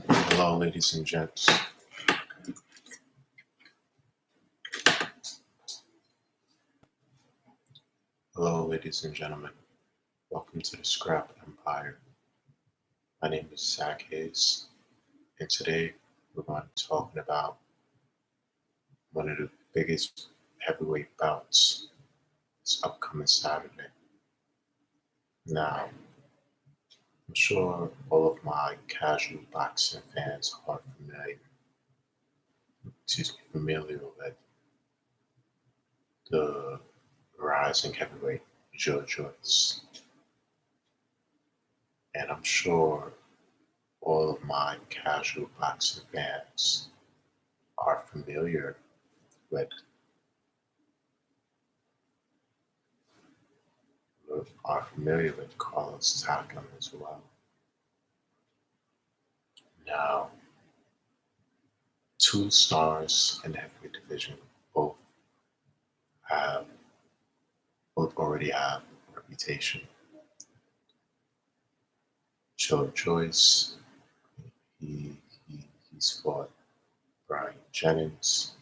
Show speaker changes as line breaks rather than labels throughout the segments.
Hello, ladies and gents. Hello, ladies and gentlemen. Welcome to the Scrap Empire. My name is Zach Hayes, and today we're going to be talking about one of the biggest heavyweight bouts this upcoming Saturday. Now, I'm sure all of my casual boxing fans are familiar with the rising heavyweight Joe Joyce. And I'm sure all of my casual boxing fans are familiar with Carlos Takam as well. Now, two stars in the heavyweight division both already have a reputation. Joe Joyce, he's fought Brian Jennings.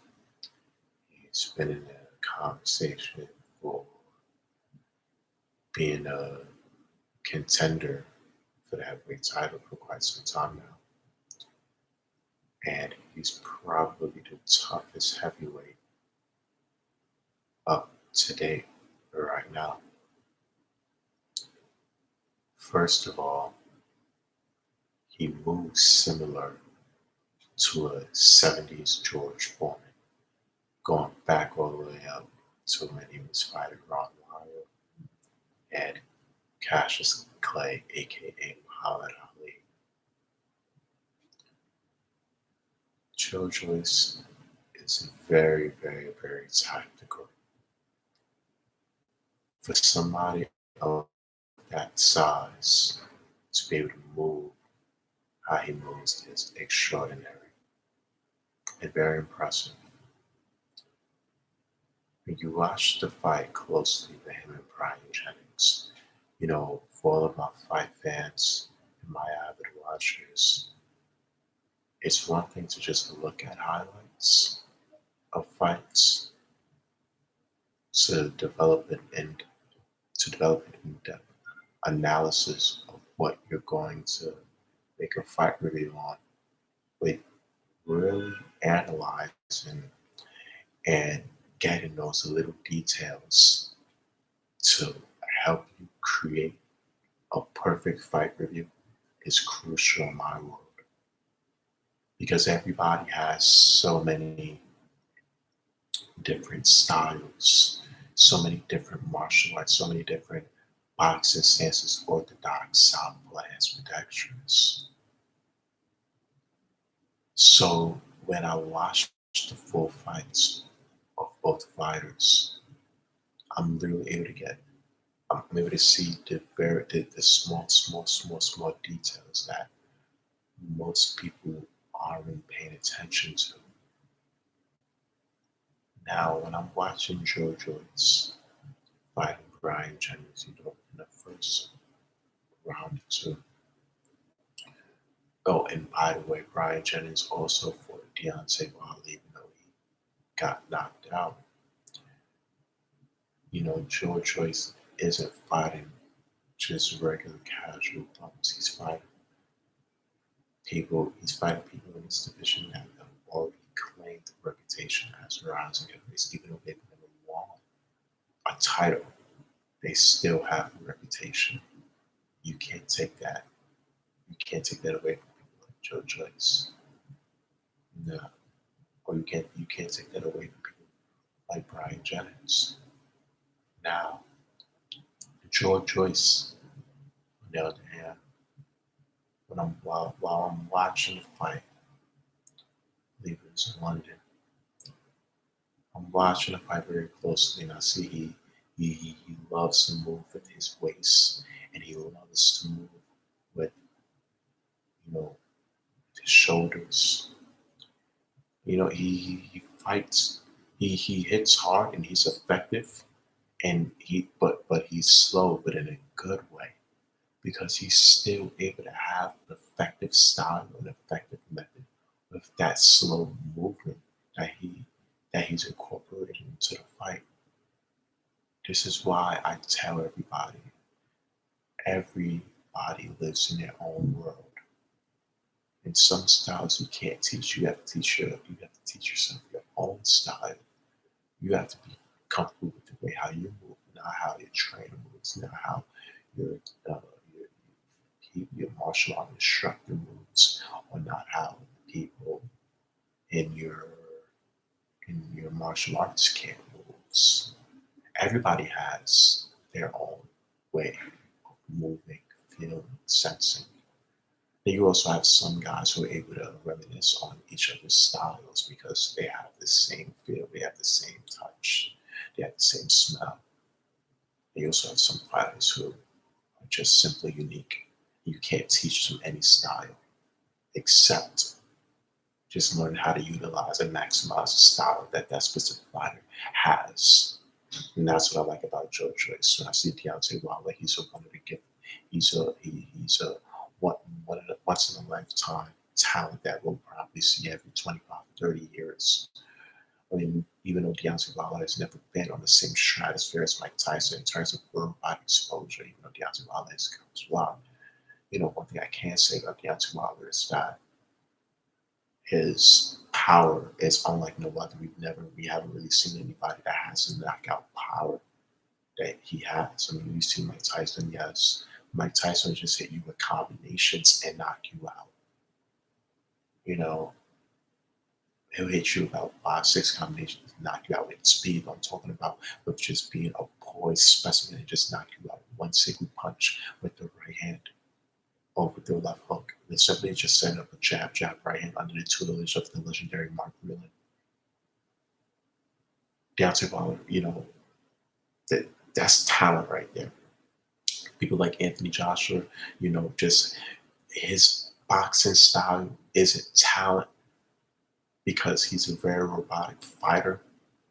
He's been in a conversation for being a contender for the heavyweight title for quite some time now. And he's probably the toughest heavyweight up to date right now. First of all, he moves similar to a 70s George Foreman, going back all the way up to when he was fighting Ron Lyle and Cassius Clay, aka Muhammad Ali. Joe Joyce is very, very, very tactical. For somebody of that size to be able to move how he moves is extraordinary and very impressive. When you watch the fight closely with him and Brian Jennings, for all of my fight fans and my avid watchers, it's one thing to just look at highlights of fights to develop an in-depth analysis of what you're going to make a fight review on, with really analyzing and getting those little details to help you create a perfect fight review is crucial in my world. Because everybody has so many different styles, so many different martial arts, so many different boxing stances, orthodox, southpaws, ambidextrous. So when I watch the full fights of both fighters, I'm literally able to see the small details that most people aren't paying attention to. Now, when I'm watching Joe Joyce fighting Brian Jennings, in the first round or two. Oh, and by the way, Brian Jennings also fought Deontay Wilder, even though he got knocked out. Joe Joyce isn't fighting just regular casual bumps. He's fighting people in this division that have already claimed the reputation as rising heavyweights. Even though they've never won a title, they still have a reputation. You can't take that. You can't take that away from people like Joe Joyce. No. Or you can't take that away from people like Brian Jennings. Now, Joe Joyce, on the other hand, while I'm watching the fight, I believe it was in London, I'm watching the fight very closely, and I see he loves to move with his waist, and he loves to move with his shoulders. He fights. He hits hard and he's effective, and but he's slow, but in a good way, because he's still able to have an effective style, an effective method with that slow movement that he's incorporated into the fight. This is why I tell everybody lives in their own world. In some styles you can't teach. You have to teach yourself your own style. You have to be comfortable with the way how you move, not how your trainer moves, not how your uh, your martial art instructor moves, or not how people in your martial arts camp moves. Everybody has their own way of moving, feeling, sensing. Then you also have some guys who are able to reminisce on each other's styles because they have the same feel, they have the same touch, they have the same smell. You also have some fighters who are just simply unique. You can't teach them any style except just learn how to utilize and maximize the style that that specific fighter has. And that's what I like about Joe Joyce. When I see Deontay Wilder, he's a one of the gift. He's a one of the once in a lifetime talent that we'll probably see every 25, 30 years. I mean, even though Deontay Wilder has never been on the same stratosphere as Mike Tyson in terms of worldwide exposure, even though Deontay Wilder has come as well. You know, one thing I can say about Deontay Wilder is that his power is unlike no other. We haven't really seen anybody that has the knockout power that he has. I mean, you see Mike Tyson, yes. Mike Tyson just hit you with combinations and knock you out. You know, he'll hit you about 5, 6 combinations, knock you out with speed. I'm talking about with just being a poised specimen and just knock you out one single punch with the right hand or with the left hook. And simply just setting up a jab, jab, right hand under the tutelage of the legendary Mark Breland. Deontay Wilder, you know, that's talent right there. People like Anthony Joshua, you know, just his boxing style isn't talent because he's a very robotic fighter,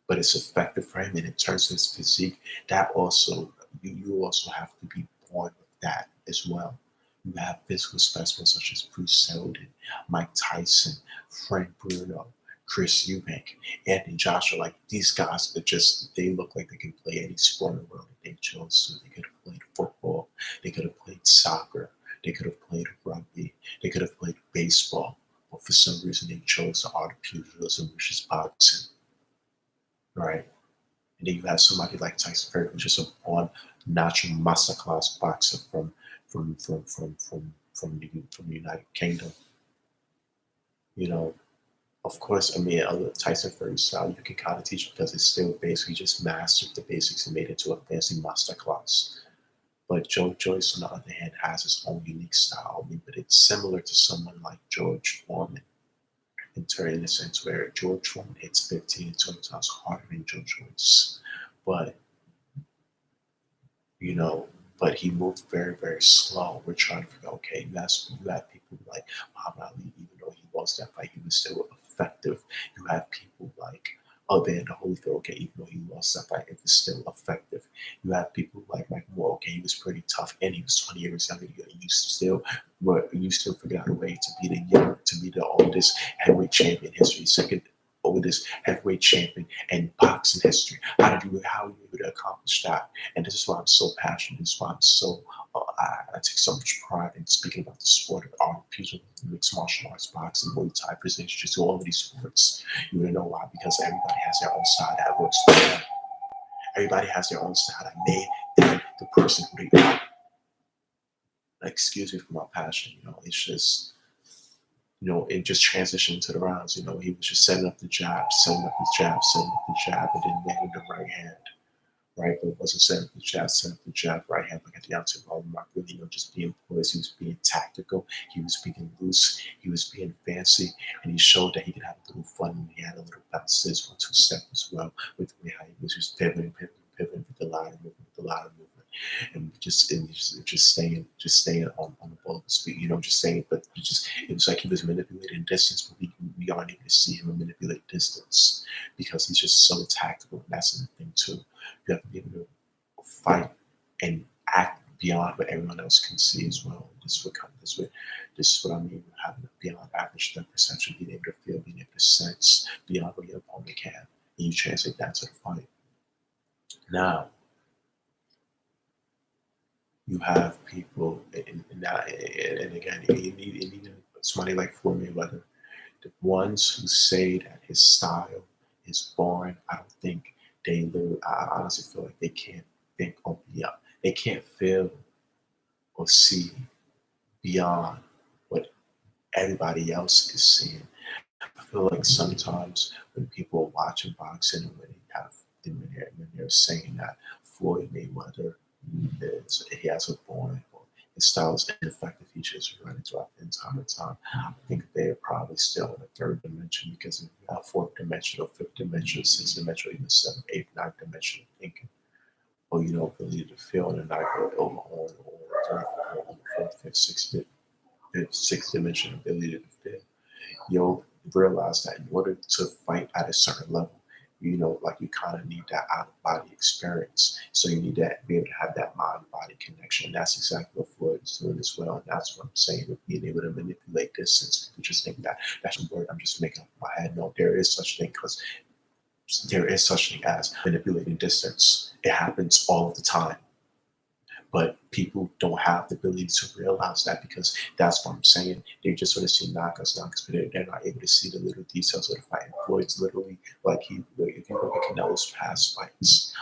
but it's effective for him. And in terms of his physique, that also you also have to be born with that as well. You have physical specimens such as Bruce Seldon, Mike Tyson, Frank Bruno, Chris Eubank, Anthony Joshua. Like these guys that just they look like they can play any sport in the world that they chose to. They could have played football, they could have played soccer, they could have played rugby, they could have played baseball, but for some reason they chose the art of pugilism, which is boxing. Right? And then you have somebody like Tyson Fury, who's just a born natural masterclass boxer from the United Kingdom. You know, of course, I mean, Tyson Fury's style you can kind of teach because it's still basically just mastered the basics and made it to a fancy masterclass. But Joe Joyce, on the other hand, has his own unique style. I mean, but it's similar to someone like George Foreman in a sense where George Foreman hits 15 to 20 times harder than Joe Joyce. But you know, but he moved very, very slow. We're trying to figure out, okay, you have people like Muhammad Ali, even though he lost that fight, he was still effective. You have people like Evander Holyfield, okay, even though he lost that fight, it was still effective. You have people like Mike Moore, okay, he was pretty tough and he was 20 years younger. You still figured out a way to be the oldest heavyweight champion in history, second oldest heavyweight champion in boxing history. How are you able to accomplish that? And this is why I'm so passionate. This is why I'm so I take so much pride in speaking about the sport of art, pugilism, mixed martial arts, boxing, Muay Thai, precision jiu-jitsu, all of these sports. You wanna know why? Because everybody has their own style that works for them. Everybody has their own style that made them the person who they are. Excuse me for my passion. You know, it's just it just transitioned to the rounds. You know, he was just setting up the jab, setting up the jab, setting up the jab, and then landing the right hand. Right, but it wasn't setting up the jab, right hand like at the outside ball. Not really, just being poised. He was being tactical. He was being loose. He was being fancy, and he showed that he could have a little fun. And he had a little bounces, 1-2 step as well, with the way how he was just pivoting with the ladder movement, and just staying on the ball speed. Just staying, but it was like he was manipulating distance, but we aren't able to see him manipulate distance because he's just so tactical, and that's the thing too. You have to be able to fight and act beyond what everyone else can see as well. This is what I mean with having a beyond average depth perception, being able to feel, being able to sense beyond what your opponent can. And you translate that to the fight. Now, you have people, and again, and even somebody like Floyd Mayweather, the ones who say that his style is boring, I don't think they literally, I honestly feel like they can't think or beyond. They can't feel or see beyond what everybody else is seeing. I feel like sometimes when people are watching boxing and when they're saying that Floyd Mayweather he has a boring or his style is ineffective, he just running throughout the entire time. I think they're probably still in the third dimension because if you have fourth dimension or fifth dimension, sixth dimension, even seventh, eighth, ninth dimension thinking, or ability to feel in the ninth or third or fourth, fifth, sixth dimension ability to feel. You'll realize that in order to fight at a certain level, like you kind of need that out of body experience. So you need to be able to have that mind body connection. That's exactly what Floyd is doing as well. And that's what I'm saying with being able to manipulate distance. People just think that that's a word I'm just making up in my head. No, there is such thing because there is such thing as manipulating distance. It happens all of the time. But people don't have the ability to realize that because that's what I'm saying. They just want to see knockouts, but they're not able to see the little details of the fight. And Floyd's literally if you look at Canelo's past fights,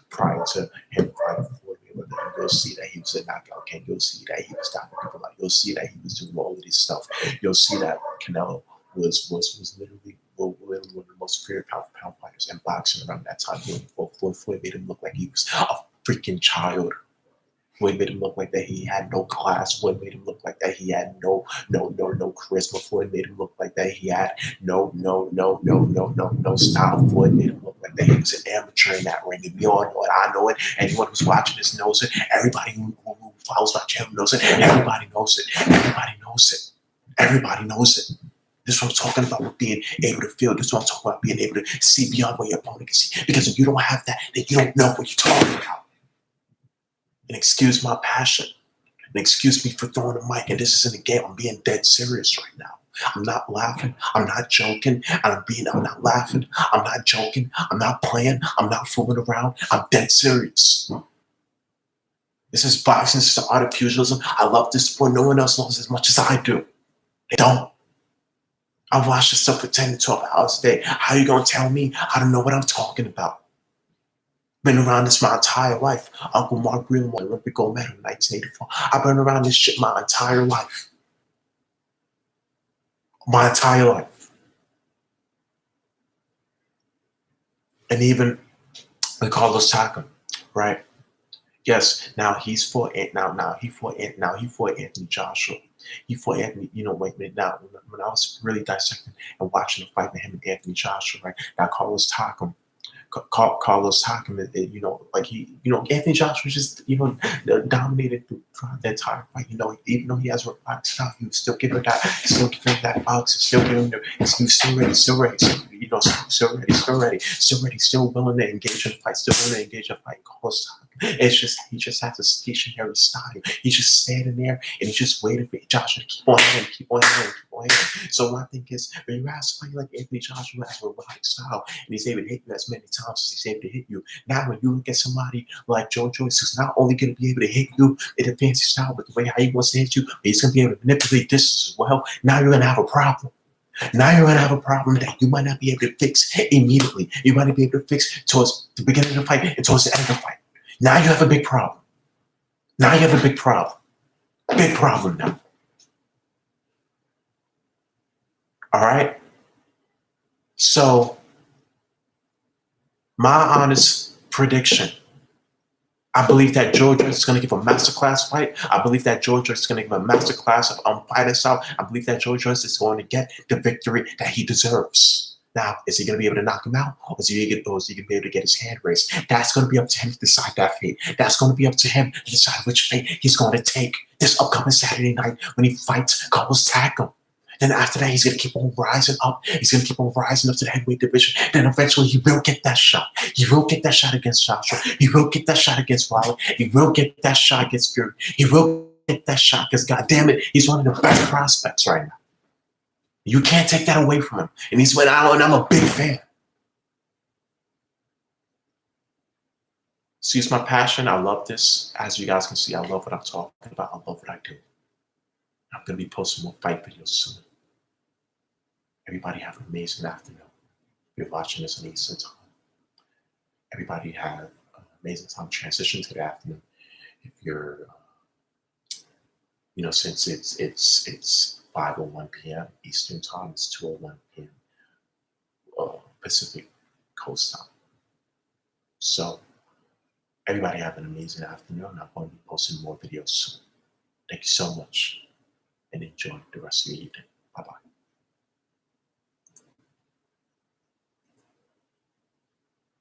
prior to him fighting Floyd Mayweather, you'll see that he was a knockout king. You'll see that he was stopping people out. You'll see that he was doing all of this stuff. You'll see that Canelo was literally one of the most superior pound for pound fighters in boxing around that time. Floyd made him look like he was a freaking child. Floyd made him look like that he had no class. Floyd made him look like that he had no charisma. Floyd made him look like that he had no style. Floyd made him look like that he was an amateur in that ring. And we all know it. I know it. Anyone who's watching this knows it. Everybody who follows that channel knows it. Everybody knows it. Everybody knows it. Everybody knows it. This is what I'm talking about with being able to feel. This is what I'm talking about being able to see beyond what your opponent can see. Because if you don't have that, then you don't know what you're talking about. And excuse my passion. And excuse me for throwing a mic. And this isn't a game. I'm being dead serious right now. I'm not laughing. I'm not joking. I'm not laughing. I'm not joking. I'm not playing. I'm not fooling around. I'm dead serious. This is boxing. This is the art of pugilism. I love this sport. No one else knows as much as I do. They don't. I watch this stuff for 10 to 12 hours a day. How are you going to tell me I don't know what I'm talking about? Been around this my entire life. Uncle Mark Green won Olympic gold medal in 1984. I've been around this shit my entire life. My entire life. And even with Carlos Takam, right? Yes, now he fought Anthony Joshua. He fought Anthony, wait a minute. Now, when I was really dissecting and watching the fight with him and Anthony Joshua, right? Now, Carlos Takam, Anthony Joshua just, dominated throughout that entire fight. Even though he has robotic stuff, he was still giving that box, still willing to engage in the fight. Carlos Takam. It's just he just has a stationary style. He's just standing there and he's just waiting for Joshua to keep on hitting. So my thing is, when you have somebody like Anthony Joshua who has a robotic style and he's able to hit you as many times as he's able to hit you, now when you look at somebody like Joe Joyce who's not only going to be able to hit you in a fancy style, but the way how he wants to hit you, but he's going to be able to manipulate distance as well. Now you're going to have a problem. Now you're going to have a problem that you might not be able to fix immediately. You might not be able to fix towards the beginning of the fight and towards the end of the fight. Now you have a big problem. Big problem now. All right? So, my honest prediction, I believe that Joe Joyce is going to give a masterclass fight. I believe that Joe Joyce is going to give a masterclass of fighting style. I believe that Joe Joyce is going to get the victory that he deserves. Now, is he going to be able to knock him out? Or is he going to be able to get his hand raised? That's going to be up to him to decide that fate. That's going to be up to him to decide which fate he's going to take this upcoming Saturday night when he fights Carlos Takam. Then after that, he's going to keep on rising up. He's going to keep on rising up to the heavyweight division. Then eventually he will get that shot. He will get that shot against Joshua. He will get that shot against Wilder. He will get that shot against Fury. He will get that shot because, God damn it, he's one of the best prospects right now. You can't take that away from him. And he's went out, and I'm a big fan. See, it's my passion. I love this. As you guys can see, I love what I'm talking about. I love what I do. I'm going to be posting more fight videos soon. Everybody have an amazing afternoon. If you're watching this in Eastern time, everybody have an amazing time. Transition to the afternoon. If you're, since it's 5:01 p.m. Eastern time, it's 2:01 p.m. Pacific Coast time. So everybody have an amazing afternoon. I'm going to be posting more videos soon. Thank you so much, and enjoy the rest of your evening.